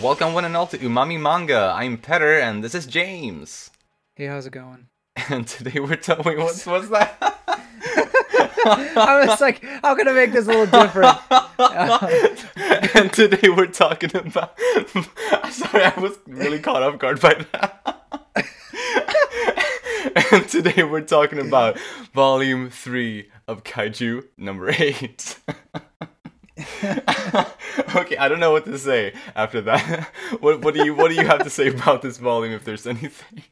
Welcome one and all to Umami Manga. I'm Petter and this is James. Hey, how's it going? And today we're talking. What's that? I was like, how can I make this a little different? And today we're talking about. Sorry, I was really caught off guard by that. And today we're talking about Volume 3 of Kaiju number 8. Okay, I don't know what to say after that. What do you have to say about this volume, if there's anything?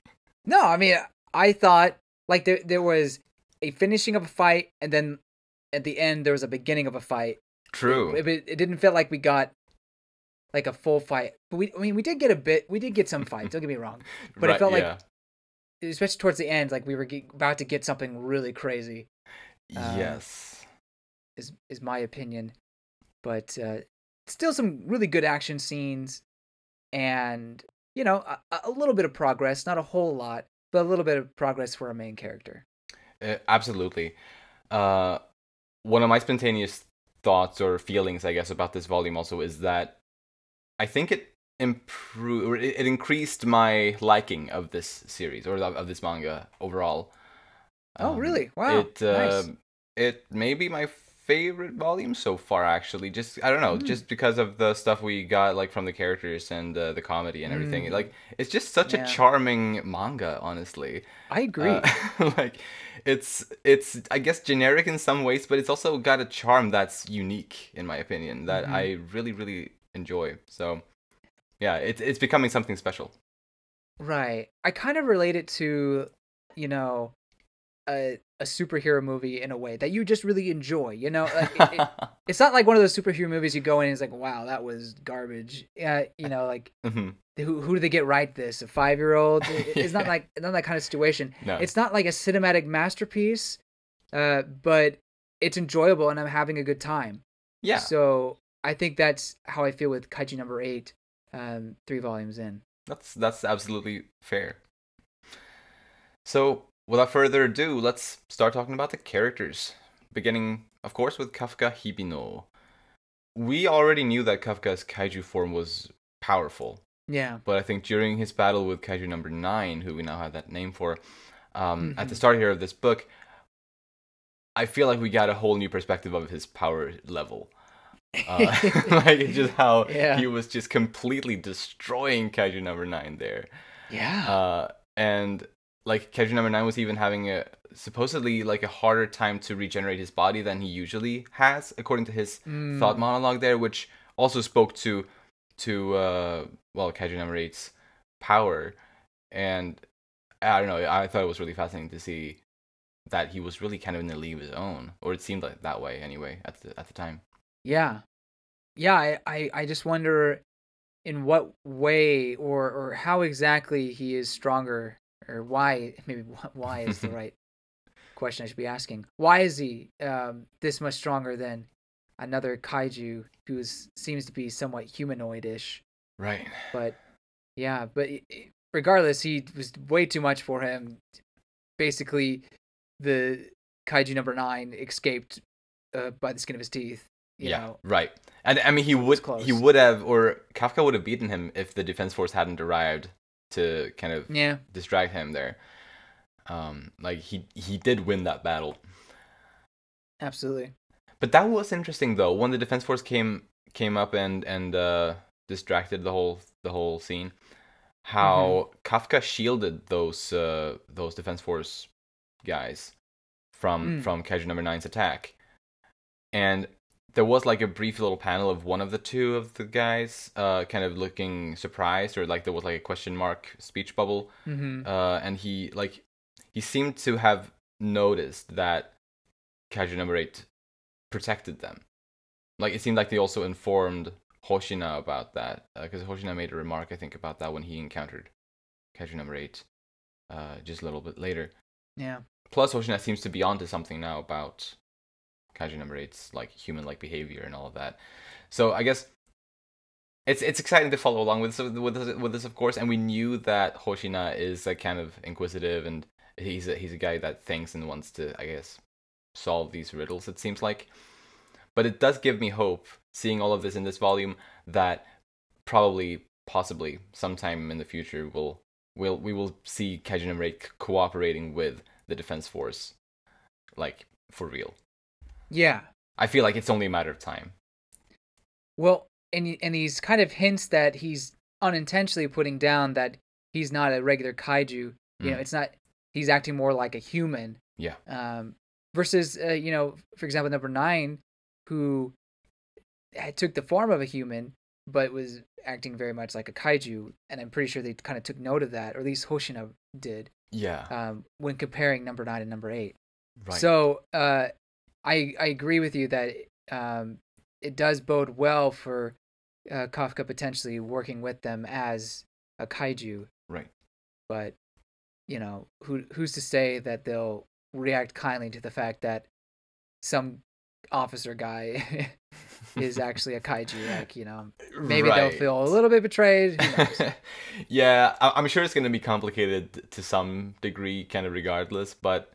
No, I mean, I thought like there was a finishing of a fight, and then at the end there was a beginning of a fight. True. It didn't feel like we got like a full fight, but we did get some fights. Don't get me wrong, but Right, it felt yeah. like, especially towards the end, like we were about to get something really crazy. Yes. Is my opinion, but still some really good action scenes, and a little bit of progress, not a whole lot, but a little bit of progress for our main character. Absolutely. One of my spontaneous thoughts or feelings, I guess, about this volume also is that I think it increased my liking of this series or of this manga overall. Oh, really? Wow. Nice. It may be my favorite volume so far, actually. Just, I don't know, just because of the stuff we got, like, from the characters and the comedy and everything. Like, it's just such a charming manga, honestly. I agree. Like, it's I guess generic in some ways, but it's also got a charm that's unique, in my opinion, that I really, really enjoy. So, yeah, it's becoming something special. Right. I kind of relate it to, a superhero movie in a way that you just really enjoy. Like it's not like one of those superhero movies you go in and it's like, wow, that was garbage. Like who do they get right this? A 5-year-old? It's not that kind of situation. No. It's not like a cinematic masterpiece, but it's enjoyable and I'm having a good time. Yeah. So I think that's how I feel with Kaiju number 8, 3 volumes in. That's absolutely fair. So, without further ado, let's start talking about the characters. Beginning, of course, with Kafka Hibino. We already knew that Kafka's kaiju form was powerful. Yeah. But I think during his battle with Kaiju number 9, who we now have that name for, at the start here of this book, I feel like we got a whole new perspective of his power level. Like, just how he was just completely destroying Kaiju number 9 there. Yeah. And like Kaiju number 9 was even having supposedly like a harder time to regenerate his body than he usually has, according to his thought monologue there, which also spoke to Kaiju number 8's power. And I don't know, I thought it was really fascinating to see that he was really kind of in a league of his own, or it seemed like that way anyway at the time. Yeah. I just wonder in what way or how exactly he is stronger, or why is the right question I should be asking. Why is he this much stronger than another kaiju who seems to be somewhat humanoid-ish? Right. But regardless, he was way too much for him. Basically, the kaiju number 9 escaped by the skin of his teeth. You know? Right. And I mean, he would have, or Kafka would have beaten him if the defense force hadn't arrived to kind of distract him there. Like he did win that battle. Absolutely. But that was interesting though, when the defense force came up and distracted the whole scene. How Kafka shielded those defense force guys from Kaiju number 9's attack. And there was like a brief little panel of one of the two of the guys kind of looking surprised, or like there was like a question mark speech bubble. And he seemed to have noticed that Kaiju number 8 protected them. Like, it seemed like they also informed Hoshina about that, because Hoshina made a remark, I think, about that when he encountered Kaiju number 8 just a little bit later. Yeah. Plus, Hoshina seems to be onto something now about Kaiju number 8's like human-like behavior and all of that. So I guess it's exciting to follow along with this, of course. And we knew that Hoshina is a kind of inquisitive, and he's a guy that thinks and wants to, I guess, solve these riddles. It seems like, but it does give me hope seeing all of this in this volume that probably possibly sometime in the future we will see Kaiju number 8 cooperating with the Defense Force, like for real. Yeah. I feel like it's only a matter of time. Well, and he's kind of hints that he's unintentionally putting down that he's not a regular kaiju. You know, it's not. He's acting more like a human. Yeah. Versus, for example, number 9, who took the form of a human, but was acting very much like a kaiju. And I'm pretty sure they kind of took note of that, or at least Hoshina did. Yeah. When comparing number 9 and number 8. Right. So, I agree with you that it does bode well for Kafka potentially working with them as a kaiju. Right. But, who's to say that they'll react kindly to the fact that some officer guy is actually a kaiju? Like, maybe they'll feel a little bit betrayed. Who knows? Yeah, I'm sure it's going to be complicated to some degree, kind of regardless, but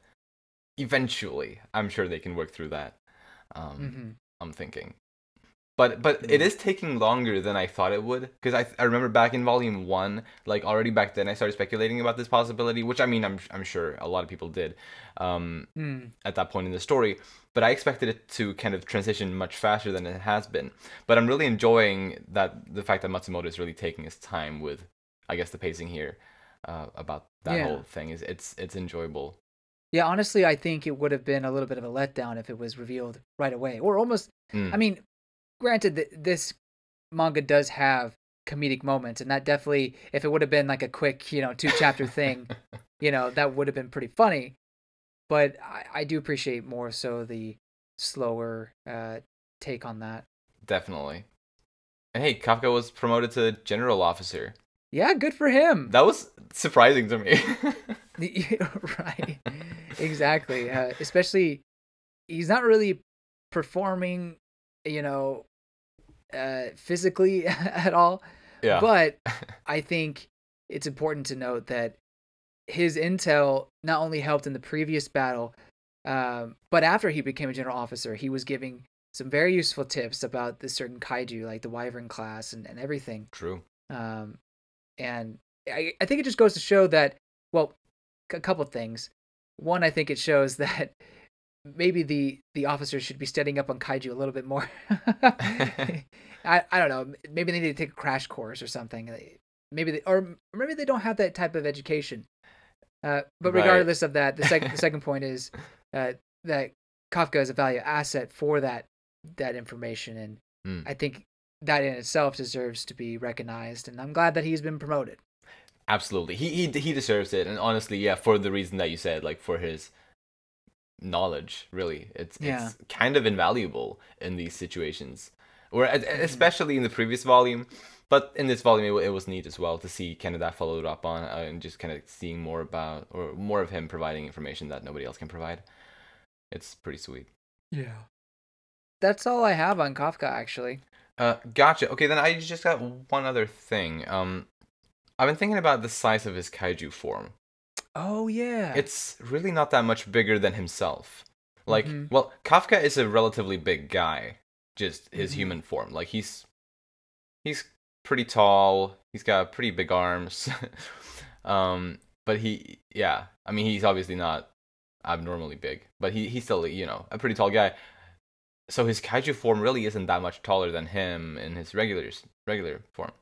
eventually, I'm sure they can work through that. I'm thinking. But it is taking longer than I thought it would, because I remember back in volume 1, like already back then I started speculating about this possibility, which I mean I'm sure a lot of people did at that point in the story, but I expected it to kind of transition much faster than it has been. But I'm really enjoying the fact that Matsumoto is really taking his time with, I guess, the pacing here about that whole thing. It's enjoyable. Yeah, honestly, I think it would have been a little bit of a letdown if it was revealed right away, or almost. I mean, granted that this manga does have comedic moments, and that definitely, if it would have been like a quick, 2-chapter thing, that would have been pretty funny. But I do appreciate more so the slower take on that. Definitely. And hey, Kafka was promoted to general officer. Yeah, good for him. That was surprising to me. Right. Exactly. Especially, he's not really performing, physically at all. Yeah. But I think it's important to note that his intel not only helped in the previous battle, but after he became a general officer, he was giving some very useful tips about the certain kaiju, like the Wyvern class and everything. True. And I think it just goes to show that, well, a couple of things. One, I think it shows that maybe the officers should be studying up on kaiju a little bit more. I don't know. Maybe they need to take a crash course or something. Maybe they don't have that type of education. But regardless of that, the second point is that Kafka is a value asset for that information, and I think that in itself deserves to be recognized. And I'm glad that he's been promoted. Absolutely, he deserves it, and honestly, yeah, for the reason that you said, like for his knowledge, really, it's kind of invaluable in these situations, or especially in the previous volume. But in this volume, it was neat as well to see kind of that followed up on, and just kind of seeing more about, or more of him providing information that nobody else can provide. It's pretty sweet. Yeah. That's all I have on Kafka, actually. Gotcha. Okay, then I just got one other thing. I've been thinking about the size of his kaiju form. Oh, yeah. It's really not that much bigger than himself. Like, well, Kafka is a relatively big guy, just his human form. Like, he's pretty tall. He's got pretty big arms. But I mean, he's obviously not abnormally big, but he's still, a pretty tall guy. So his kaiju form really isn't that much taller than him in his regular form.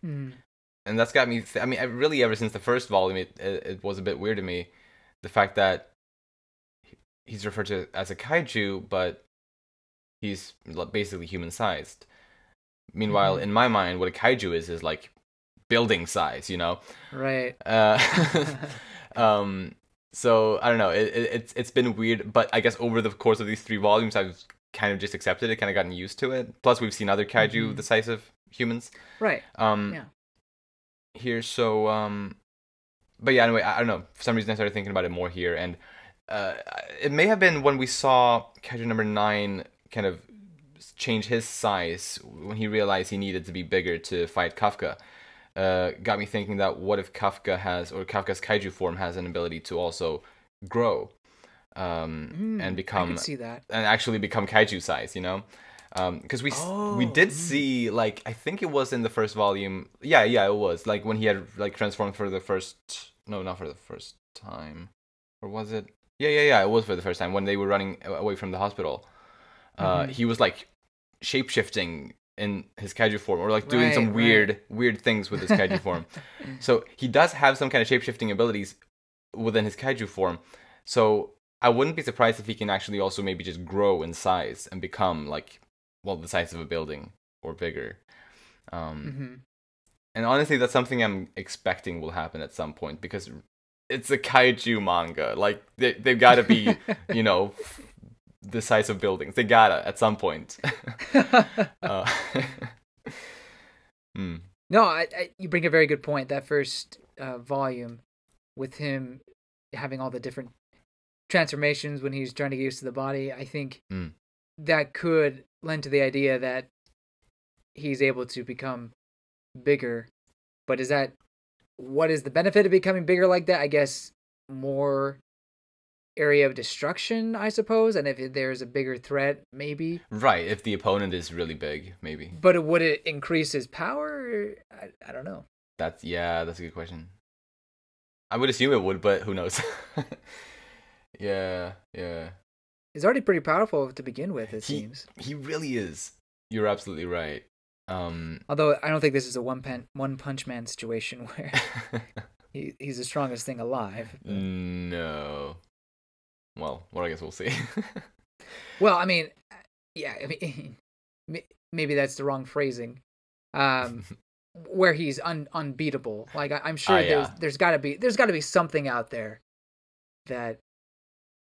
And that's got me, really ever since the first volume, it was a bit weird to me, the fact that he's referred to as a kaiju, but he's basically human-sized. Meanwhile, in my mind, what a kaiju is like building size, Right. So I don't know. It's been weird, but I guess over the course of these 3 volumes, I've kind of just accepted it, kind of gotten used to it. Plus, we've seen other kaiju the size of humans. Right. Yeah. Here, so but yeah. Anyway, I don't know. For some reason, I started thinking about it more here, and it may have been when we saw kaiju number 9 kind of change his size when he realized he needed to be bigger to fight Kafka. Got me thinking that what if Kafka's kaiju form has an ability to also grow and become, I can see that, and actually become kaiju size, Because we did see, like, I think it was in the first volume. Yeah, it was like when he had like transformed for the first. No, not for the first time, or was it? Yeah. It was for the first time when they were running away from the hospital. He was like shape-shifting in his kaiju form, or like doing some weird things with his kaiju form. So he does have some kind of shape-shifting abilities within his kaiju form. So I wouldn't be surprised if he can actually also maybe just grow in size and become like, well, the size of a building or bigger. And honestly, that's something I'm expecting will happen at some point, because it's a kaiju manga. Like, they've got to be, you know, the size of buildings. They gotta at some point. No, you bring a very good point. That first volume with him having all the different transformations when he's trying to get used to the body, I think that could lend to the idea that he's able to become bigger. But what is the benefit of becoming bigger like that? I guess more area of destruction, I suppose, and if there's a bigger threat, maybe. Right, if the opponent is really big, maybe. But would it increase his power? I don't know. That's a good question. I would assume it would, but who knows? Yeah. He's already pretty powerful to begin with, it seems. He really is. You're absolutely right. Although I don't think this is a one punch man situation where he's the strongest thing alive. But... No. Well, I guess we'll see. Well, I mean, yeah, I mean, maybe that's the wrong phrasing. Where he's unbeatable. Like, I'm sure there's got to be something out there that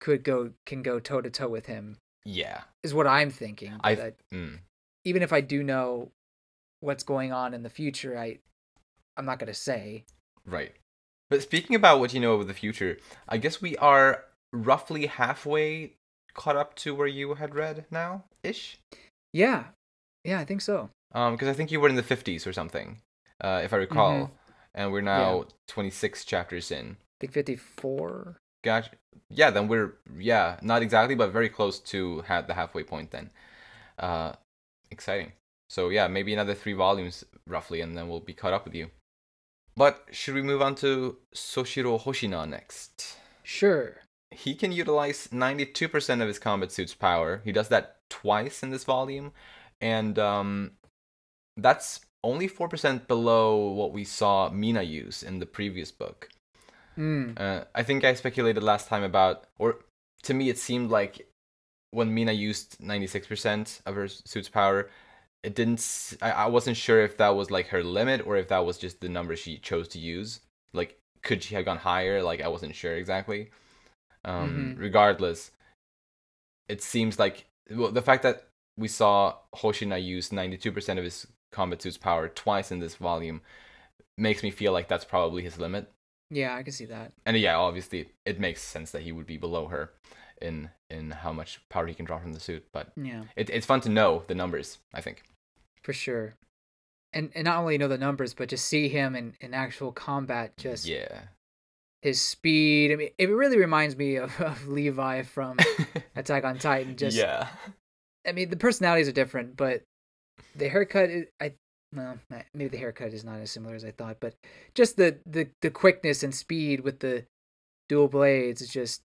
can go toe to toe with him. Yeah, is what I'm thinking. Even if I do know what's going on in the future, I'm not gonna say. Right. But speaking about what you know of the future, I guess we are roughly halfway caught up to where you had read now, ish. Yeah, I think so. Because I think you were in the 50s or something, if I recall, and we're now 26 chapters in. I think 54. Gotcha. Yeah, then we're not exactly, but very close to the halfway point. Then, exciting. So yeah, maybe another 3 volumes roughly, and then we'll be caught up with you. But should we move on to Soshiro Hoshina next? Sure. He can utilize 92% of his combat suit's power. He does that twice in this volume, and that's only 4% below what we saw Mina use in the previous book. I think I speculated last time about, or to me it seemed like when Mina used 96% of her suit's power, it didn't. I wasn't sure if that was like her limit or if that was just the number she chose to use. Like, could she have gone higher? Like, I wasn't sure exactly. Regardless, it seems like, well, the fact that we saw Hoshina use 92% of his combat suit's power twice in this volume makes me feel like that's probably his limit. Yeah, I can see that. And yeah, obviously, it makes sense that he would be below her in how much power he can draw from the suit. But yeah, it's fun to know the numbers, I think. For sure. And not only know the numbers, but just see him in actual combat, just his speed. I mean, it really reminds me of Levi from Attack on Titan. Just I mean, the personalities are different, but the haircut maybe the haircut is not as similar as I thought, but just the quickness and speed with the dual blades is just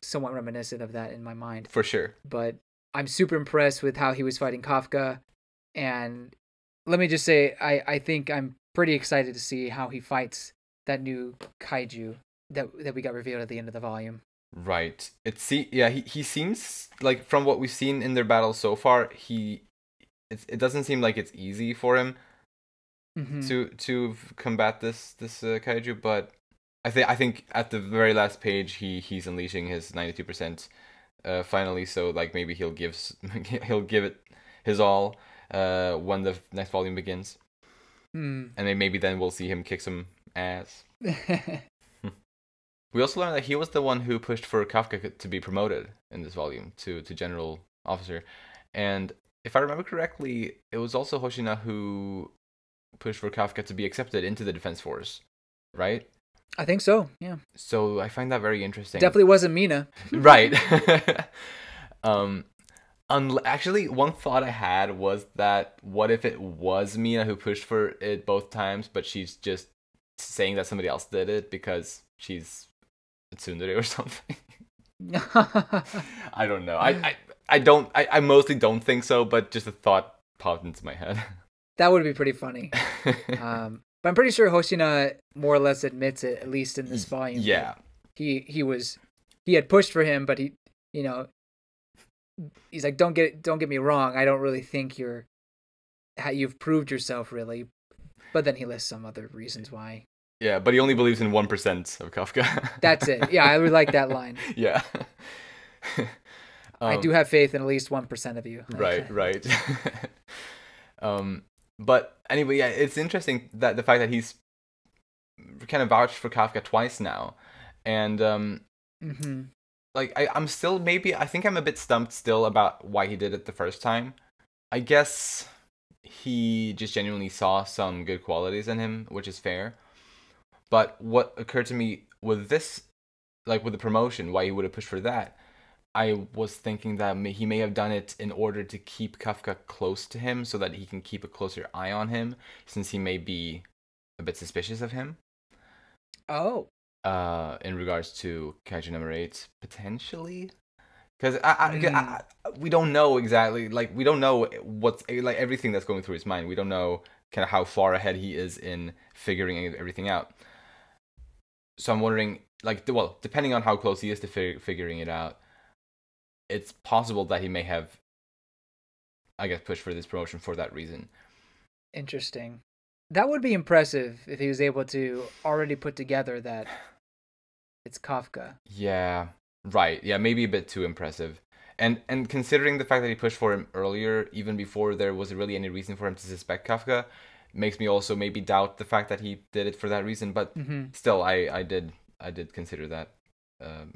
somewhat reminiscent of that in my mind. For sure. But I'm super impressed with how he was fighting Kafka, and let me just say, I think I'm pretty excited to see how he fights that new kaiju that we got revealed at the end of the volume. Right. He seems like, from what we've seen in their battle so far, it doesn't seem like it's easy for him to combat this kaiju, but I think at the very last page he's unleashing his 92% finally, so like maybe he'll give it his all when the next volume begins. And maybe then we'll see him kick some ass. We also learned that he was the one who pushed for Kafka to be promoted in this volume to general officer, and if I remember correctly, it was also Hoshina who pushed for Kafka to be accepted into the Defense Force, right? I think so, yeah. So I find that very interesting. Definitely wasn't Mina. Right. Actually, one thought I had was that what if it was Mina who pushed for it both times, but she's just saying that somebody else did it because she's a tsundere or something. I don't know. I mostly don't think so, but just a thought popped into my head. That would be pretty funny. But I'm pretty sure Hoshina more or less admits it, at least in this volume. Yeah. He had pushed for him, but he, he's like, don't get me wrong, I don't really think you've proved yourself really. But then he lists some other reasons why. Yeah, but he only believes in 1% of Kafka. That's it. Yeah, I really like that line. Yeah. I do have faith in at least 1% of you. Right. But anyway, yeah, it's interesting that the fact that he's kind of vouched for Kafka twice now. And like I'm still I think I'm a bit stumped still about why he did it the first time. I guess he just genuinely saw some good qualities in him, which is fair. But what occurred to me with this, like with the promotion, why he would have pushed for that, I was thinking that he may have done it in order to keep Kafka close to him so that he can keep a closer eye on him, since he may be a bit suspicious of him. Oh. In regards to Kaiju No. 8, potentially? Because we don't know exactly, like, we don't know what's, like, everything that's going through his mind. We don't know kind of how far ahead he is in figuring everything out. So I'm wondering, like, well, depending on how close he is to figuring it out, it's possible that he may have, I guess, pushed for this promotion for that reason. Interesting. That would be impressive if he was able to already put together that it's Kafka. Yeah, right. Yeah, maybe a bit too impressive. And considering the fact that he pushed for him earlier, even before there was really any reason for him to suspect Kafka, makes me also maybe doubt the fact that he did it for that reason. But still, I did consider that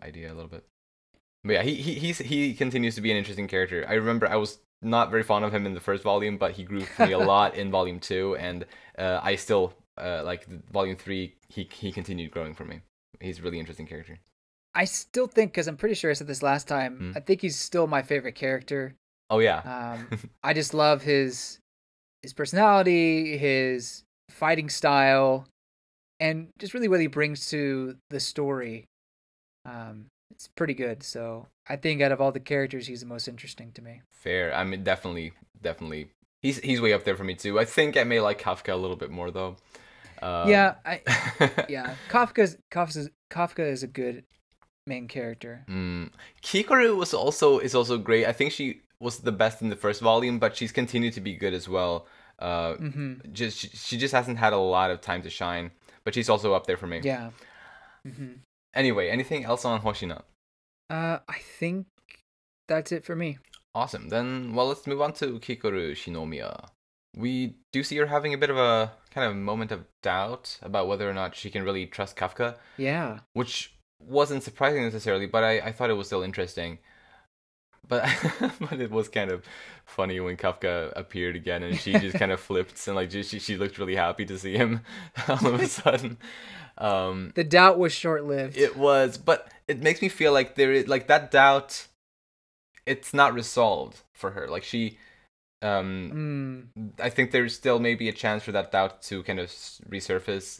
idea a little bit. But yeah, he continues to be an interesting character. I remember I was not very fond of him in the first volume, but he grew for me a lot in volume 2, and I still like volume 3. He continued growing for me. He's a really interesting character. I still think, because I'm pretty sure I said this last time, I think he's still my favorite character. Oh yeah. I just love his personality, his fighting style, and just really what he brings to the story. It's pretty good. So I think out of all the characters, he's the most interesting to me. Fair. I mean, definitely. He's way up there for me too. I think I may like Kafka a little bit more though. Yeah. Kafka is a good main character. Kikoru is also great. I think she was the best in the first volume, but she's continued to be good as well. She just hasn't had a lot of time to shine, but she's also up there for me. Yeah. Anyway, anything else on Hoshina? I think that's it for me. Awesome. Then, well, let's move on to Kikoru Shinomiya. We do see her having a bit of a kind of moment of doubt about whether or not she can really trust Kafka. Yeah. Which wasn't surprising necessarily, but I thought it was still interesting. But but it was kind of funny when Kafka appeared again and she just kind of flipped and like she looked really happy to see him all of a sudden. The doubt was short-lived. It was, but it makes me feel like there is like that doubt. It's not resolved for her. Like she, I think there's still maybe a chance for that doubt to kind of resurface,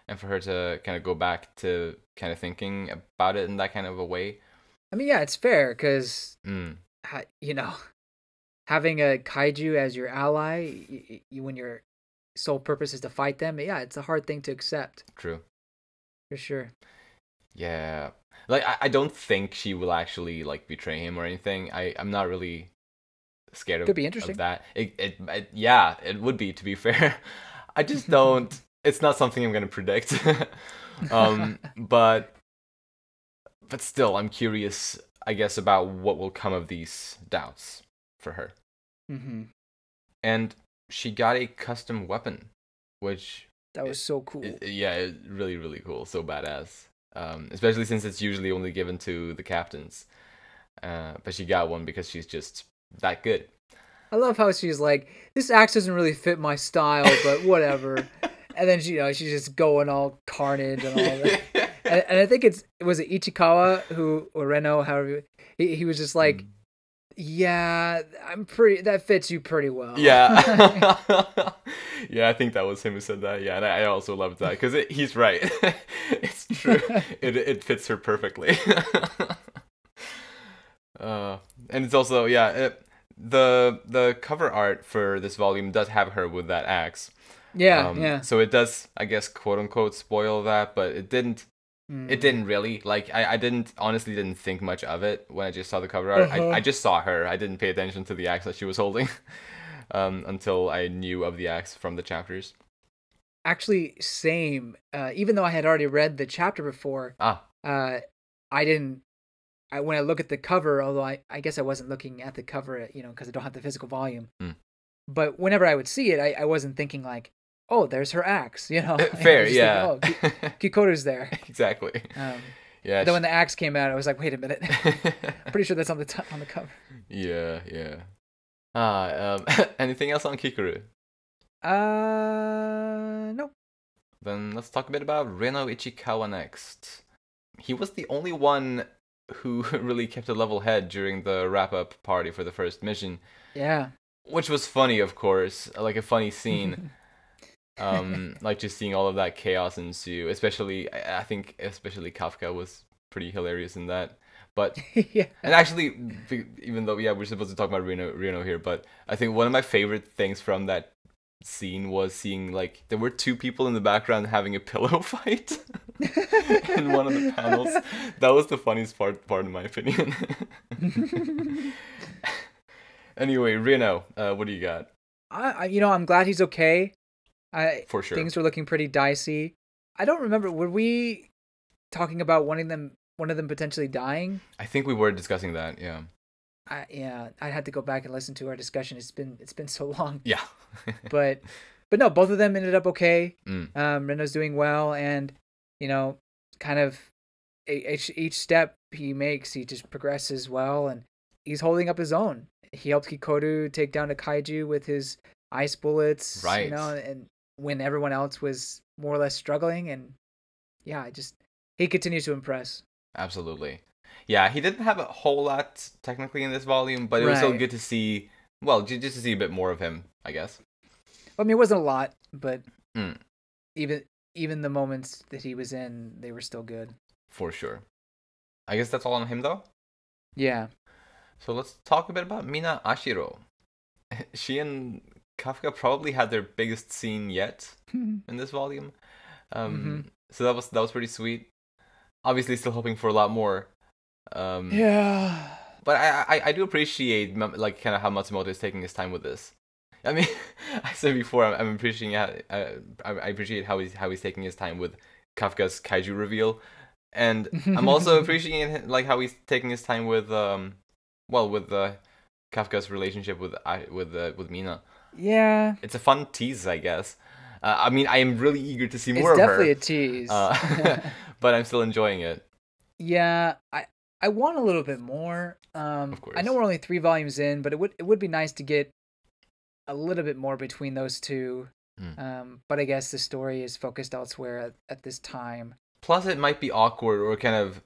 and for her to kind of go back to kind of thinking about it in that kind of a way. I mean, yeah, it's fair because having a kaiju as your ally, when your sole purpose is to fight them, yeah, it's a hard thing to accept. True. For sure. Yeah. Like, I don't think she will actually, like, betray him or anything. I'm not really scared of, could be interesting. Of that. It would be, to be fair. I just don't... It's not something I'm going to predict. But still, I'm curious, I guess, about what will come of these doubts for her. And she got a custom weapon, which... That was so cool. It's really, really cool. So badass. Especially since it's usually only given to the captains. But she got one because she's just that good. I love how she's like, this axe doesn't really fit my style, but whatever. And then she's just going all carnage and all that. And I think it was Ichikawa or Reno, however he was just like, Yeah, I'm pretty. That fits you pretty well. Yeah. Yeah, I think that was him who said that. Yeah, and I also loved that because he's right. It's true. It fits her perfectly. And it's also the cover art for this volume does have her with that axe. Yeah. So it does, I guess, quote unquote, spoil that, but it didn't. It didn't really. Like, I didn't think much of it when I just saw the cover art. I just saw her. I didn't pay attention to the axe that she was holding until I knew of the axe from the chapters. Actually, same. Even though I had already read the chapter before, I didn't. When I look at the cover, although I guess I wasn't looking at the cover, because I don't have the physical volume. But whenever I would see it, I wasn't thinking like, oh, there's her axe, Fair, yeah. Thinking, oh, Kikoru's there. Exactly. Yeah. Then when the axe came out, I was like, wait a minute. Pretty sure that's on the cover. Yeah. Anything else on Kikoru? No. Then let's talk a bit about Reno Ichikawa next. He was the only one who really kept a level head during the wrap-up party for the first mission. Yeah. Which was funny, of course, like a funny scene. Like just seeing all of that chaos ensue. I think especially Kafka was pretty hilarious in that. But yeah. And actually, even though we're supposed to talk about Reno here, but I think one of my favorite things from that scene was seeing like there were two people in the background having a pillow fight in one of the panels. That was the funniest part in my opinion. Anyway, Reno, what do you got? I'm glad he's okay. For sure. Things were looking pretty dicey. I don't remember. Were we talking about one of them potentially dying? I think we were discussing that. Yeah. I had to go back and listen to our discussion. It's been so long. Yeah. but no, both of them ended up okay. Reno's doing well, and kind of each step he makes, he just progresses well, and he's holding up his own. He helped Kikoru take down a kaiju with his ice bullets, right? And when everyone else was more or less struggling, and he continues to impress. Absolutely. Yeah, he didn't have a whole lot technically in this volume, but it was still good to see. Well, just to see a bit more of him, I guess. I mean, it wasn't a lot, but even the moments that he was in, they were still good. For sure. I guess that's all on him, though. Yeah. So let's talk a bit about Mina Ashiro. She and Kafka probably had their biggest scene yet in this volume. So that was pretty sweet. Obviously, still hoping for a lot more. Yeah. But I do appreciate like kind of how Matsumoto is taking his time with this. I mean, I said before, I'm appreciating I appreciate how he's taking his time with Kafka's kaiju reveal, and I'm also appreciating like how he's taking his time with Kafka's relationship with Mina. Yeah. It's a fun tease, I guess. I mean, I am really eager to see more of her. It's definitely a tease. But I'm still enjoying it. Yeah, I want a little bit more. Of course. I know we're only 3 volumes in, but it would be nice to get a little bit more between those two. But I guess the story is focused elsewhere at this time. Plus, it might be awkward or kind of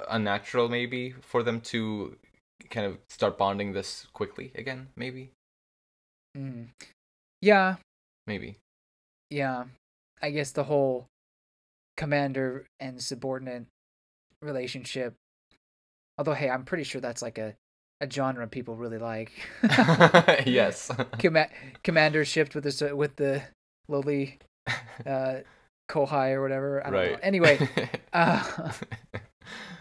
unnatural, maybe, for them to kind of start bonding this quickly again, maybe. Yeah. Maybe. Yeah. I guess the whole commander and subordinate relationship. Although, hey, I'm pretty sure that's like a genre people really like. Yes. Commander shipped with the lowly kohai or whatever. I don't know. Anyway,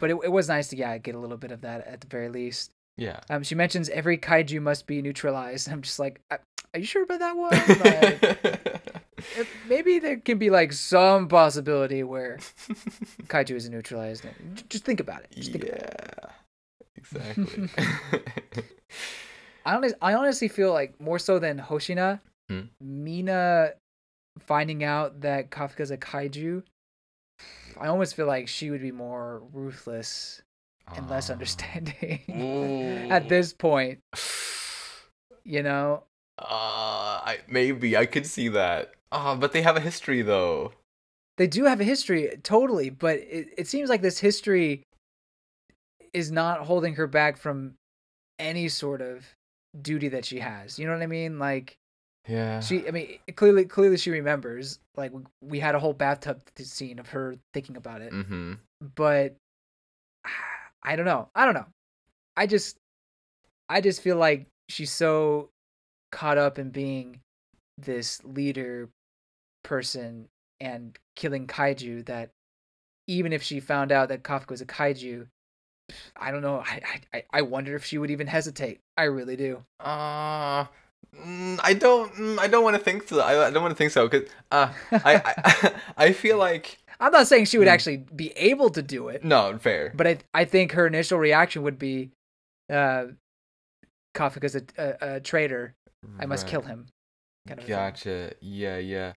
but it was nice to get a little bit of that at the very least. Yeah. She mentions every kaiju must be neutralized. I'm just like, are you sure about that one? Like, maybe there can be like some possibility where kaiju isn't neutralized. Just think about it. Think about it. Exactly. I honestly feel like more so than Hoshina, Mina finding out that Kafka's a kaiju, I almost feel like she would be more ruthless and less understanding at this point. Maybe I could see that. But they have a history though. They do have a history, totally, but it seems like this history is not holding her back from any sort of duty that she has. You know what I mean? Like, Yeah. I mean, clearly she remembers. Like, we had a whole bathtub scene of her thinking about it. Mm-hmm. But I don't know. I just feel like she's so caught up in being this leader person and killing kaiju that even if she found out that Kafka was a kaiju, I don't know. I wonder if she would even hesitate. I really do. I don't want to think so. I don't want to think so because I feel like I'm not saying she would actually be able to do it. No, fair. But I think her initial reaction would be, Kafka's a traitor. I must kill him. Kind of gotcha. Yeah.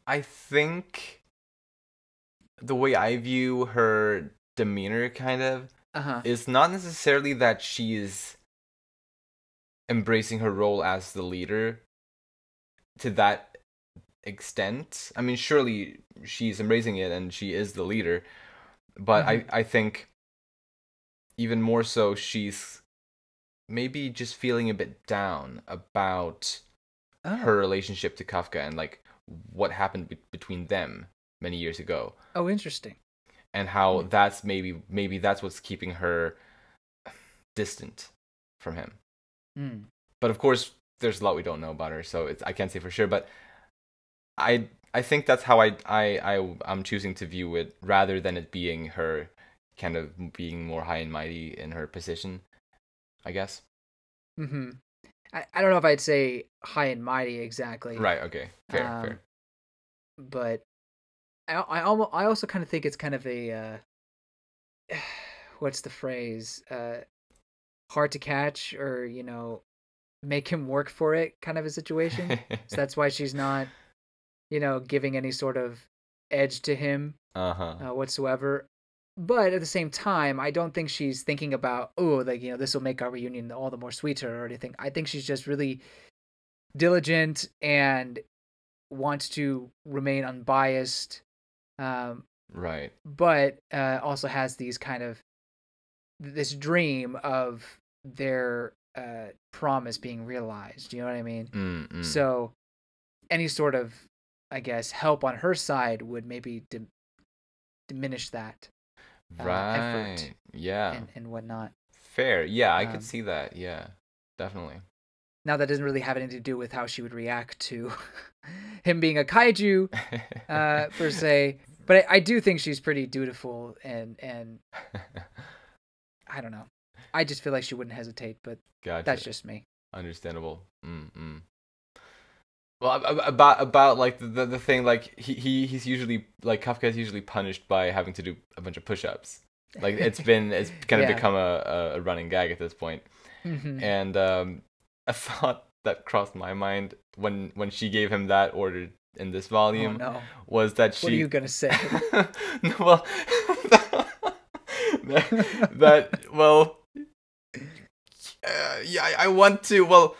I think the way I view her demeanor kind of is not necessarily that she is embracing her role as the leader to that extent. I mean, surely she's embracing it and she is the leader, but I think even more so she's maybe just feeling a bit down about her relationship to Kafka and like what happened between them many years ago. Oh, interesting. And how that's maybe that's what's keeping her distant from him. But of course, there's a lot we don't know about her, so I can't say for sure. But I think that's how I'm choosing to view it, rather than it being her kind of being more high and mighty in her position, I guess. I don't know if I'd say high and mighty exactly. Right. Okay. Fair. But I also kind of think it's kind of a what's the phrase? Hard to catch, or make him work for it kind of a situation. So that's why she's not, giving any sort of edge to him whatsoever. But at the same time, I don't think she's thinking about, this will make our reunion all the more sweeter or anything. I think she's just really diligent and wants to remain unbiased. Right. But also has these kind of this dream of their promise being realized. You know what I mean? So any sort of, I guess, help on her side would maybe diminish that effort. Yeah. And whatnot. Fair. Yeah, I could see that. Yeah, definitely. Now that doesn't really have anything to do with how she would react to him being a kaiju per se. But I do think she's pretty dutiful and I don't know. I just feel like she wouldn't hesitate, but that's just me. Understandable. Well, about like the thing, like he's usually, like, Kafka is usually punished by having to do a bunch of push-ups. Like it's kind of become a running gag at this point. And a thought that crossed my mind when she gave him that order in this volume was that she... What are you gonna say? Well, I want to. Well,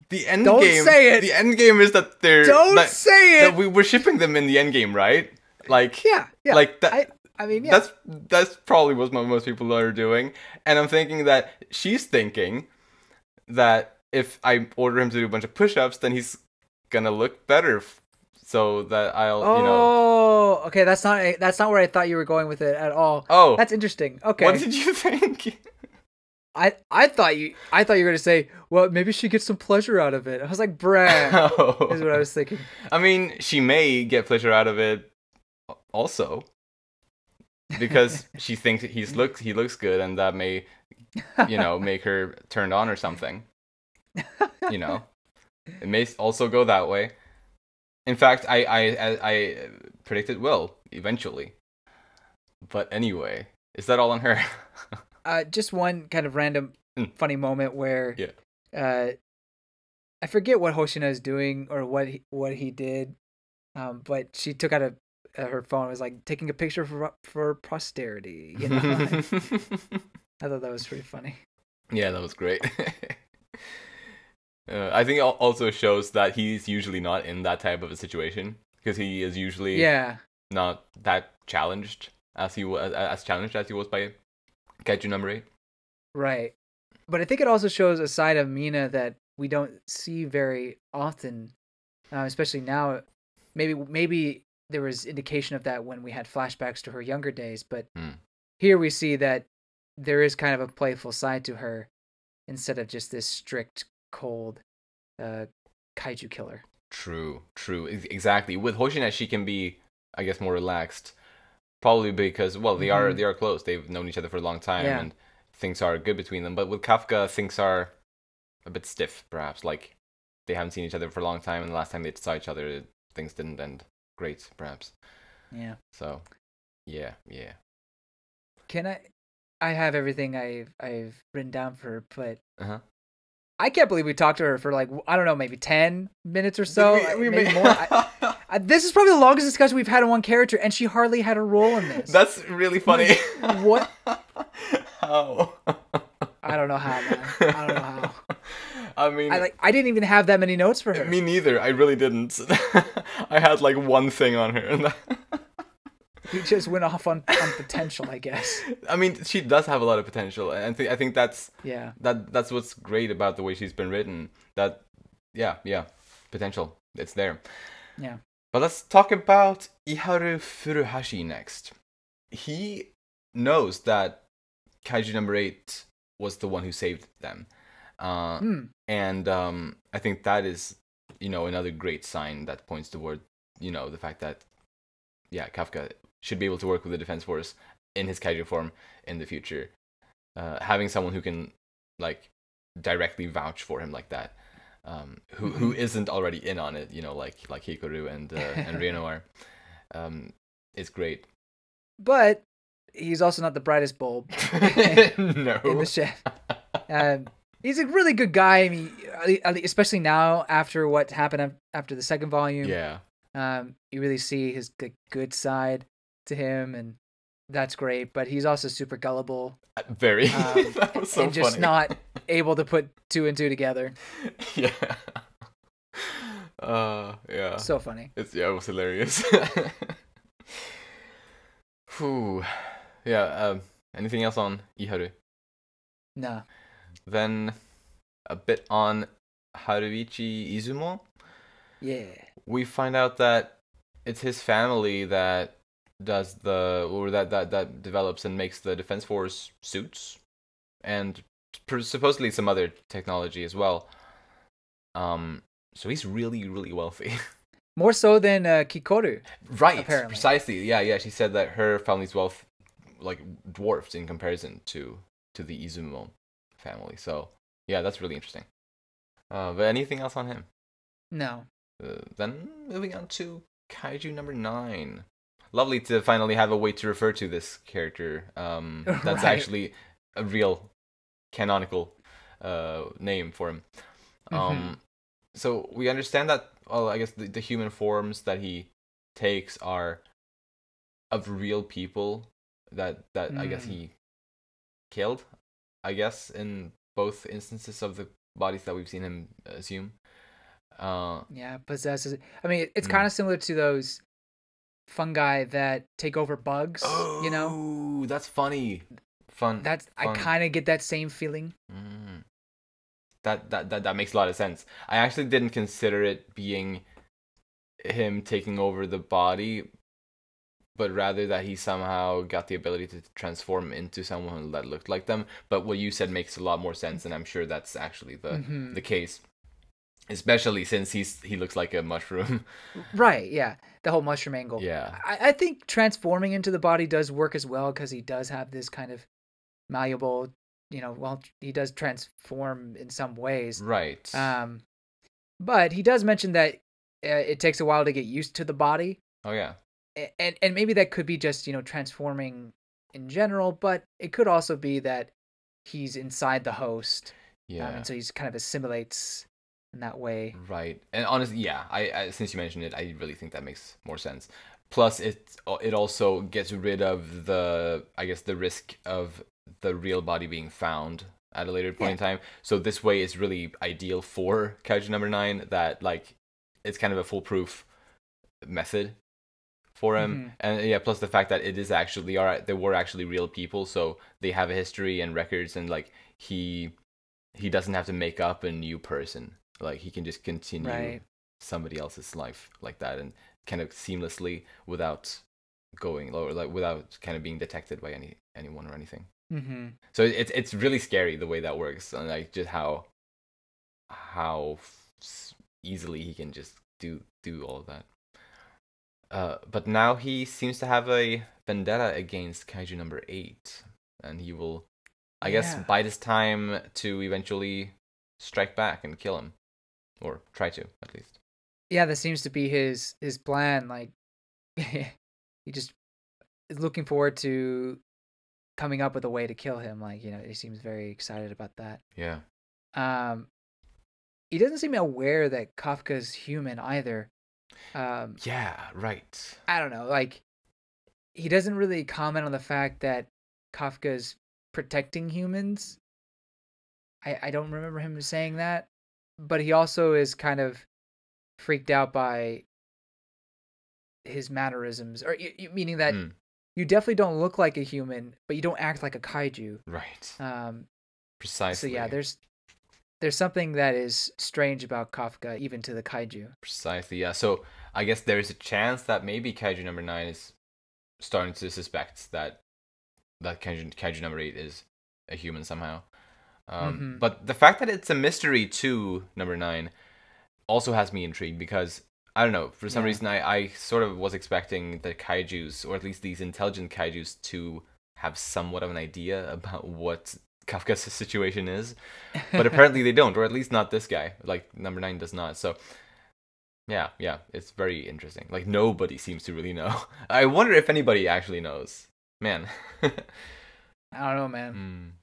the end Don't game. say it. The end game is that they're. Don't say it. That we're shipping them in the end game, right? Like yeah. Like that. I mean, yeah. That's probably what most people are doing, and I'm thinking that she's thinking that if I order him to do a bunch of push-ups, then he's gonna look better, so that I'll. Oh, okay. That's not where I thought you were going with it at all. Oh, that's interesting. Okay. What did you think? I thought you were gonna say, well, maybe she gets some pleasure out of it. I was like, bruh, is what I was thinking. I mean, she may get pleasure out of it also, because she thinks he looks good, and that may, make her turned on or something. It may also go that way. In fact, I predict it will eventually. But anyway, is that all on her? Just one kind of random funny moment where I forget what Hoshina is doing or what he did, but she took out her phone and was like taking a picture for posterity. I thought that was pretty funny. Yeah, that was great. I think it also shows that he's usually not in that type of a situation, because he is usually not that challenged as he was by Kaiju number 8. Right. But I think it also shows a side of Mina that we don't see very often, especially now. Maybe there was indication of that when we had flashbacks to her younger days, but here we see that there is kind of a playful side to her instead of just this strict, cold kaiju killer. True. Exactly. With Hoshina, she can be, I guess, more relaxed. Probably because, well, they are close. They've known each other for a long time, and things are good between them. But with Kafka, things are a bit stiff, perhaps. Like, they haven't seen each other for a long time, and the last time they saw each other, things didn't end great, perhaps. Yeah. So, yeah. Can I have everything I've written down for her, but I can't believe we talked to her for like, I don't know, maybe 10 minutes or so. Maybe more. This is probably the longest discussion we've had on one character, and she hardly had a role in this. That's really funny. What? How? I don't know how, man. I don't know how. I mean, I didn't even have that many notes for her. Me neither. I really didn't. I had like one thing on her. You just went off on potential, I guess. I mean, she does have a lot of potential, and I think that's that's what's great about the way she's been written. That potential, it's there. Yeah. But let's talk about Iharu Furuhashi next. He knows that Kaiju number 8 was the one who saved them. And I think that is, another great sign that points toward, the fact that, Kafka should be able to work with the Defense Force in his Kaiju form in the future. Having someone who can, like, directly vouch for him like that. Who isn't already in on it, like Kikoru and Reno are, is great. But he's also not the brightest bulb no. in the shed. He's a really good guy. I mean, especially now after what happened after the second volume. Yeah. You really see his good side to him, and that's great. But he's also super gullible. Very. That was so and just funny. Not able to put 2 and 2 together. Yeah. Yeah. So funny. It was hilarious. Whew. Yeah. Anything else on Iharu? No. Then a bit on Haruichi Izumo. Yeah. We find out that it's his family that does that develops and makes the Defense Force suits, and supposedly some other technology as well. So he's really, really wealthy. More so than Kikoru. Right. Apparently. Precisely. Yeah. She said that her family's wealth like dwarfed in comparison to the Izumo family. So yeah, that's really interesting. But anything else on him? No. Then moving on to Kaiju number 9. Lovely to finally have a way to refer to this character. That's actually a real canonical name for him. So we understand that, well, I guess the human forms that he takes are of real people that I guess he killed, I guess, in both instances of the bodies that we've seen him assume. Possesses. I mean, it's kind of similar to those fungi that take over bugs. Oh, that's funny. Fun. I kind of get that same feeling. That makes a lot of sense. I actually didn't consider it being him taking over the body, but rather that he somehow got the ability to transform into someone that looked like them. But what you said makes a lot more sense, and I'm sure that's actually the case. Especially since he looks like a mushroom. Right, yeah. The whole mushroom angle. Yeah. I think transforming into the body does work as well, because he does have this kind of malleable, he does transform in some ways. Right. But he does mention that it takes a while to get used to the body. Oh, yeah. And maybe that could be just, transforming in general, but it could also be that he's inside the host. Yeah. And so he's kind of assimilates in that way. Right. And honestly, yeah, I since you mentioned it, I really think that makes more sense. Plus, it also gets rid of the risk of the real body being found at a later point in time. So this way it's really ideal for Kaiju number 9, that like it's kind of a foolproof method for him, and yeah, plus the fact that it is actually they were actually real people, so they have a history and records, and like he doesn't have to make up a new person. Like he can just continue somebody else's life like that, and kind of seamlessly without going or like without kind of being detected by anyone or anything. So it's really scary the way that works, and like just how easily he can just do all of that. But now he seems to have a vendetta against Kaiju number 8, and he will, I guess, bide his time to eventually strike back and kill him, or try to at least. Yeah, that seems to be his plan. Like he just is looking forward to coming up with a way to kill him. Like, you know, he seems very excited about that. Yeah. He doesn't seem aware that Kafka's human either. Yeah, right. I don't know. Like, he doesn't really comment on the fact that Kafka's protecting humans. I don't remember him saying that, but he also is kind of freaked out by his mannerisms, or meaning that you definitely don't look like a human, but you don't act like a kaiju. Right. Precisely. So yeah, there's something that is strange about Kafka, even to the kaiju. Precisely, yeah. So I guess there's a chance that maybe Kaiju number 9 is starting to suspect that Kaiju number 8 is a human somehow. But the fact that it's a mystery to number 9 also has me intrigued, because I don't know, for some reason I sort of was expecting the kaijus, or at least these intelligent kaijus, to have somewhat of an idea about what Kafka's situation is, but apparently they don't, or at least not this guy. Like number 9 does not. So yeah, it's very interesting. Like nobody seems to really know. I wonder if anybody actually knows. Man. I don't know, man.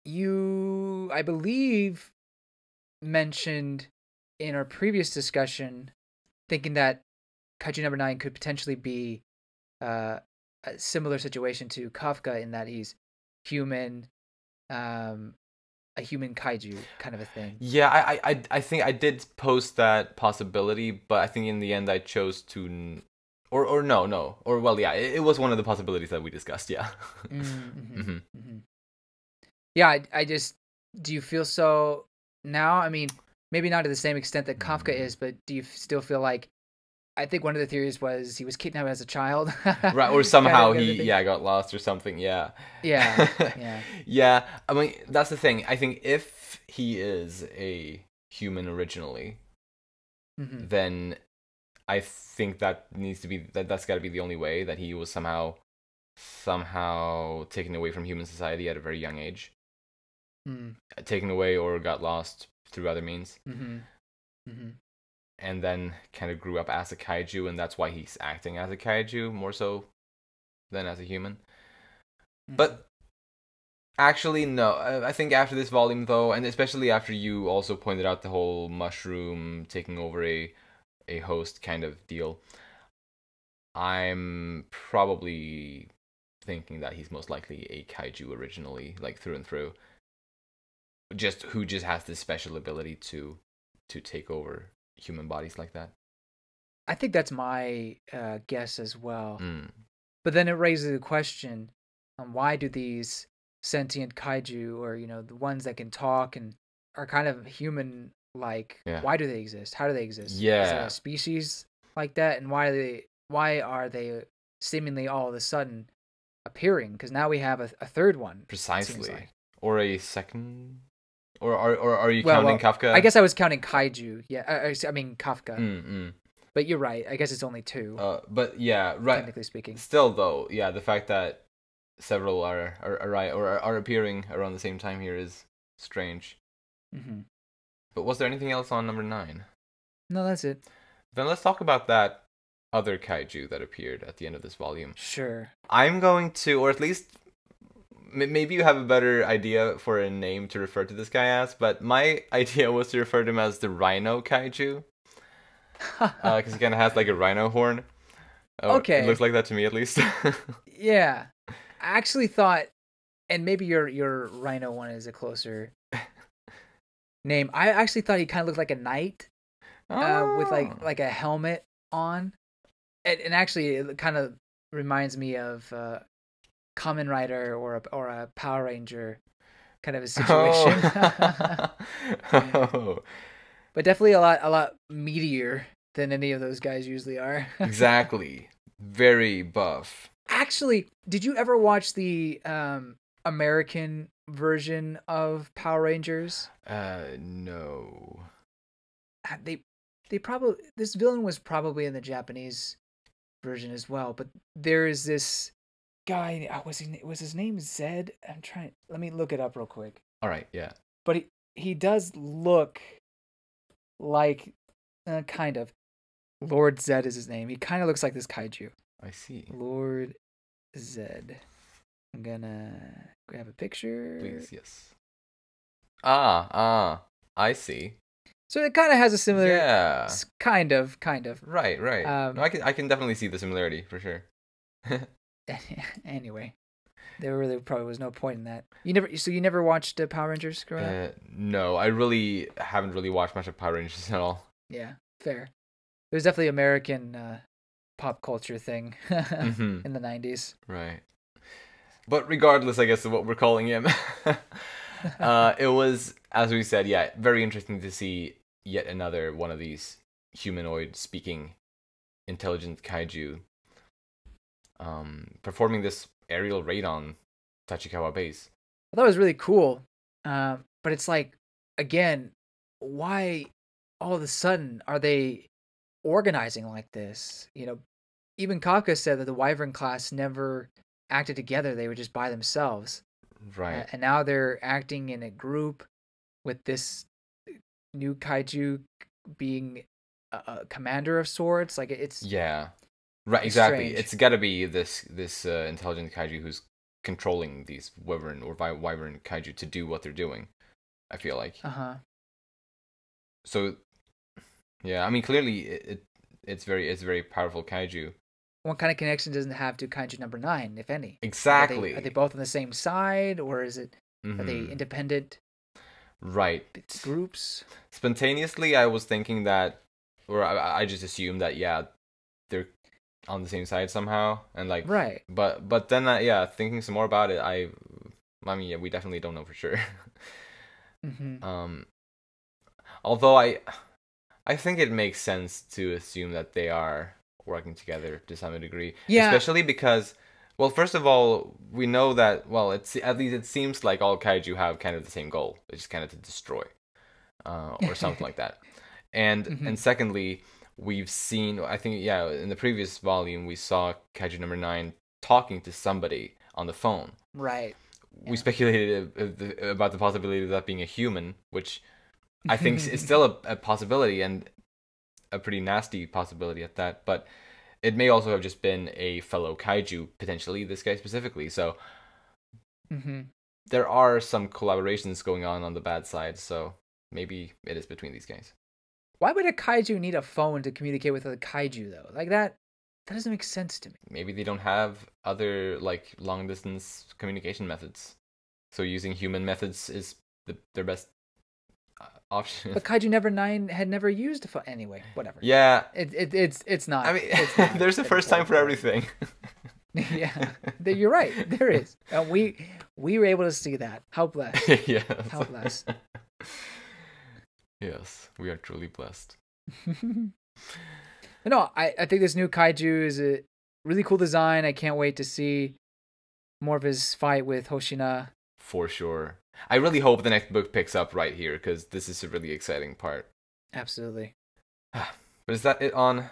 You, I believe, mentioned in our previous discussion thinking that Kaiju number 9 could potentially be a similar situation to Kafka, in that he's human, a human kaiju kind of a thing. Yeah, I think I did post that possibility, but I think in the end I chose to, or no, or well, yeah, it was one of the possibilities that we discussed. Yeah. Yeah, I just, do you feel so now? I mean, maybe not to the same extent that Kafka is, but do you still feel like, I think one of the theories was he was kidnapped as a child. Right, or somehow he got lost or something, yeah. Yeah, I mean, that's the thing. I think if he is a human originally, then I think that needs to be, that's got to be the only way, that he was somehow taken away from human society at a very young age. Taken away or got lost through other means. And then kind of grew up as a kaiju, and that's why he's acting as a kaiju more so than as a human. But actually, no. I think after this volume, though, and especially after you also pointed out the whole mushroom taking over a host kind of deal, I'm probably thinking that he's most likely a kaiju originally, like through and through. Who just has this special ability to take over human bodies like that. I think that's my guess as well. But then it raises the question, why do these sentient kaiju, or the ones that can talk and are kind of human like, why do they exist? How do they exist? Is there a species like that? And why are they seemingly all of a sudden appearing? Because now we have a third one. Precisely. Like. Or a second. Or are you counting Kafka? I guess I was counting kaiju. Yeah, I mean Kafka. But you're right. I guess it's only 2. But yeah, right. Technically speaking. Still, though, yeah, the fact that several are appearing around the same time here is strange. But was there anything else on number 9? No, that's it. Then let's talk about that other kaiju that appeared at the end of this volume. Sure. I'm going to, or at least, maybe you have a better idea for a name to refer to this guy as, but my idea was to refer to him as the Rhino Kaiju. Because he kind of has like a rhino horn. Okay. It looks like that to me, at least. Yeah. I actually thought, and maybe your rhino one is a closer name. I actually thought he kind of looked like a knight with like a helmet on. and actually, it kind of reminds me of Kamen Rider or a Power Ranger kind of a situation. Oh. But definitely a lot meatier than any of those guys usually are. Exactly. Very buff. Actually, did you ever watch the American version of Power Rangers? No. They probably, this villain was probably in the Japanese version as well, but there is this guy, was his name Zed? Let me look it up real quick. All right, yeah. But he does look like kind of Lord Zed is his name. He kind of looks like this kaiju. I see. Lord Zed. I'm gonna grab a picture. Please, yes. I see. So it kind of has a similar, Yeah. kind of. Right. No, I can definitely see the similarity for sure. Anyway, there really probably was no point in that. You never watched Power Rangers growing up? No, I really haven't really watched much of Power Rangers at all. Yeah, fair. It was definitely American pop culture thing in the 90s. Right. But regardless, I guess, of what we're calling him, it was, as we said, yeah, very interesting to see yet another one of these humanoid-speaking intelligent kaiju performing this aerial raid on Tachikawa base. I thought it was really cool, but it's like, again, why all of a sudden are they organizing like this? You know, even Kafka said that the Wyvern class never acted together; they were just by themselves. Right. And now they're acting in a group with this new kaiju being a commander of sorts. Like it's right. Exactly. strange. It's got to be this intelligent kaiju who's controlling these wyvern or wyvern kaiju to do what they're doing. I feel like. So, yeah. I mean, clearly it's very powerful kaiju. What kind of connection does it have to Kaiju number 9, if any? Exactly. Are they both on the same side, or is it are they independent? Right. Groups. Spontaneously, I was thinking that, or I just assumed that, yeah, they're on the same side somehow, and like, right. But then, thinking some more about it, I mean, yeah, we definitely don't know for sure. Although I think it makes sense to assume that they are working together to some degree. Yeah. Especially because, well, first of all, we know that, well, at least it seems like all kaiju have kind of the same goal, which is kind of to destroy, or something like that. And secondly, we've seen, I think, yeah, in the previous volume, we saw Kaiju number 9 talking to somebody on the phone. Right. We speculated about the possibility of that being a human, which I think is still a possibility, and a pretty nasty possibility at that, but it may also have just been a fellow kaiju, potentially, this guy specifically, so there are some collaborations going on the bad side, so maybe it is between these guys. Why would a kaiju need a phone to communicate with a kaiju, though? Like, that doesn't make sense to me. Maybe they don't have other, like, long-distance communication methods, so using human methods is their best option. But Kaiju 9 had never used a phone. Anyway, whatever. Yeah. It's not. I mean, there's a first time for everything. Yeah, you're right. There is. We were able to see that. How blessed. Yes. How blessed. Yes, we are truly blessed. No, I think this new kaiju is a really cool design. I can't wait to see more of his fight with Hoshina. For sure. I really hope the next book picks up right here, because this is a really exciting part. Absolutely. But is that it on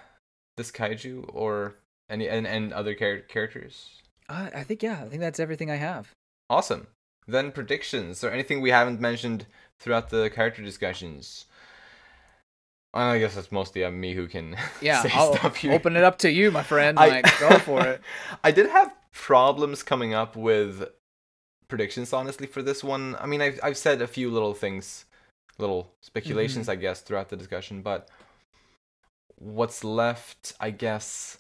this kaiju, or any and other characters? I think that's everything I have. Awesome. Then predictions, or anything we haven't mentioned throughout the character discussions. I guess that's mostly me who can say stuff here. Open it up to you, my friend. Go for it. I did have problems coming up with predictions, honestly, for this one. I mean, I've said a few little things, little speculations, I guess, throughout the discussion, but what's left, I guess,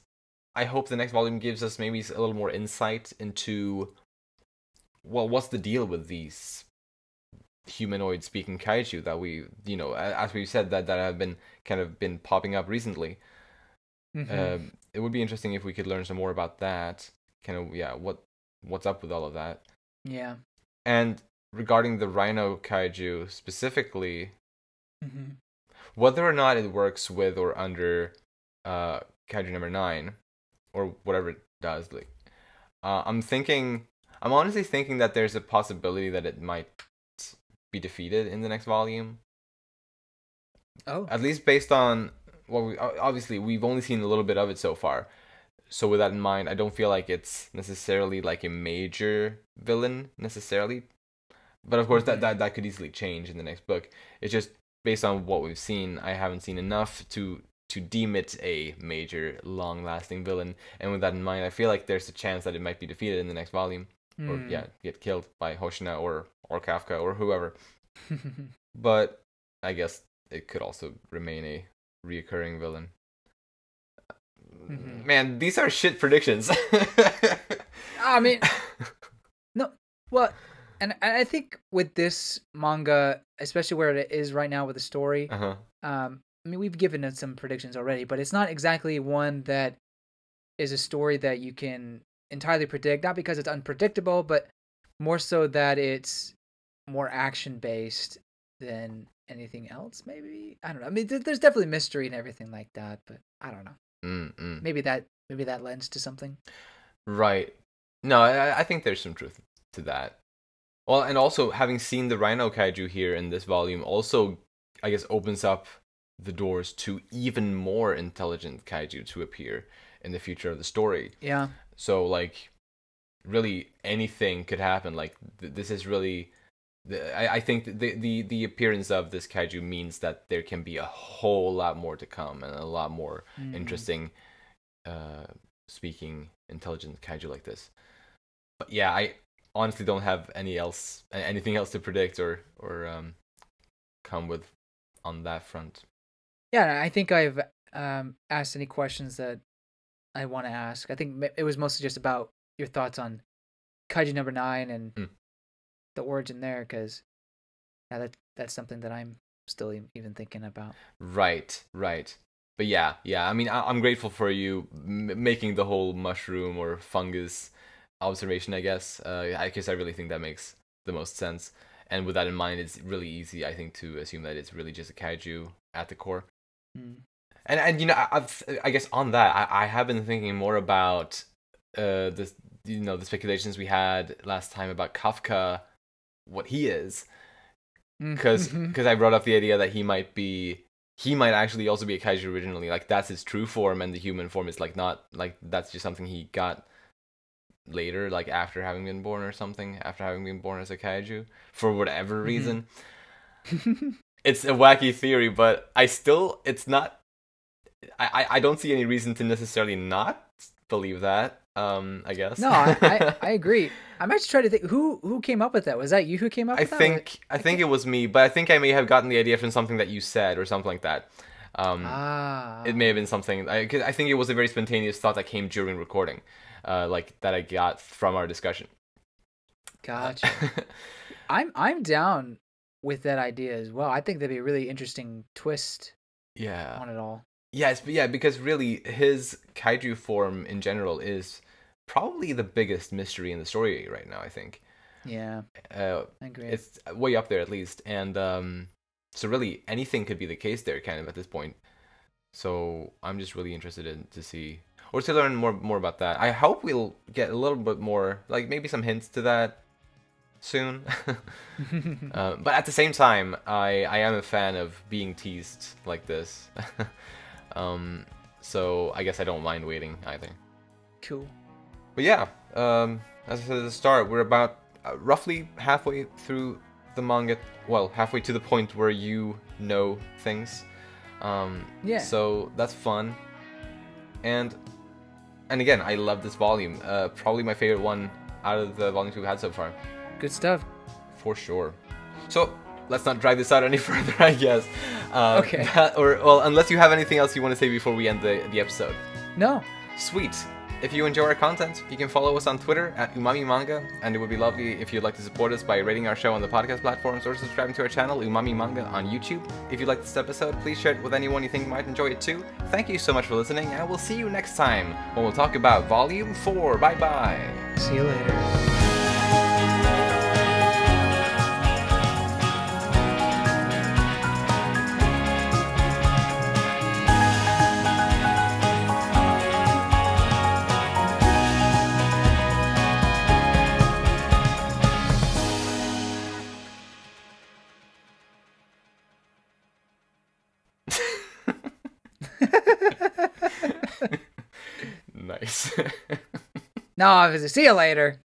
I hope the next volume gives us maybe a little more insight into, well, what's the deal with these humanoid speaking kaiju that we, as we've said, that have been popping up recently. it would be interesting if we could learn some more about that. Kind of, yeah, what's up with all of that. Yeah. And regarding the Rhino Kaiju specifically, Mm-hmm. whether or not it works with or under Kaiju number 9, or whatever it does, like, I'm honestly thinking that there's a possibility that it might be defeated in the next volume. Oh. At least based on obviously we've only seen a little bit of it so far. So with that in mind, I don't feel like it's necessarily like a major villain necessarily. But of course that could easily change in the next book. It's just based on what we've seen, I haven't seen enough to deem it a major long-lasting villain. And with that in mind, I feel like there's a chance that it might be defeated in the next volume. Or get killed by Hoshina or Kafka or whoever. But I guess it could also remain a reoccurring villain. Man, these are shit predictions. I mean, no, well, and I think with this manga, especially where it is right now with the story, I mean, we've given it some predictions already, but it's not exactly one that is a story that you can entirely predict, not because it's unpredictable, but more so that it's more action-based than anything else, maybe? I don't know. I mean, there's definitely mystery and everything like that, but I don't know. Maybe that lends to something. Right. No, I think there's some truth to that. Well, and also having seen the Rhino Kaiju here in this volume also, I guess, opens up the doors to even more intelligent Kaiju to appear in the future of the story. Yeah. So, like, really anything could happen. Like, this is really... I think the appearance of this Kaiju means that there can be a whole lot more to come and a lot more interesting, speaking, intelligent Kaiju like this. But yeah, I honestly don't have anything else to predict or come with on that front. Yeah, I think I've asked any questions that I want to ask. I think it was mostly just about your thoughts on Kaiju number 9 and the origin there, because that's something that I'm still even thinking about. Right. But yeah. I mean, I'm grateful for you making the whole mushroom or fungus observation, I guess. I really think that makes the most sense. And with that in mind, it's really easy, I think, to assume that it's really just a kaiju at the core. And you know, I guess on that, I have been thinking more about the speculations we had last time about Kafka, what he is, because I brought up the idea that he might actually also be a kaiju originally. Like, that's his true form, and the human form is like not like that's just something he got later, like after having been born or something, after having been born as a kaiju for whatever reason. It's a wacky theory, but it's not. I don't see any reason to necessarily not believe that. I guess. No, I agree. I'm actually trying to think who came up with that. Was that you who came up with that? I think it was me, but I think I may have gotten the idea from something that you said or something like that. It may have been something. I think it was a very spontaneous thought that came during recording, like that I got from our discussion. Gotcha. I'm down with that idea as well. I think that'd be a really interesting twist. Yeah. On it all. Yes, but yeah, because really his kaiju form in general is probably the biggest mystery in the story right now, I think. Yeah. I agree. It's way up there at least, and so really anything could be the case there, kind of at this point. So I'm just really interested to see or to learn more about that. I hope we'll get a little bit more, like maybe some hints to that soon. But at the same time, I am a fan of being teased like this. So I guess I don't mind waiting either. Cool. But yeah, as I said at the start, we're about roughly halfway through the manga. Well, halfway to the point where you know things. Yeah. So that's fun. And again, I love this volume. Probably my favorite one out of the volumes we've had so far. Good stuff. For sure. So let's not drag this out any further, I guess. Okay. Or unless you have anything else you want to say before we end the episode. No. Sweet. if you enjoy our content, you can follow us on Twitter at Umami Manga, and it would be lovely if you'd like to support us by rating our show on the podcast platforms or subscribing to our channel, Umami Manga, on YouTube. If you like this episode, please share it with anyone you think might enjoy it too. Thank you so much for listening, and we'll see you next time when we'll talk about Volume 4. Bye-bye! See you later. Nice. No, see you later.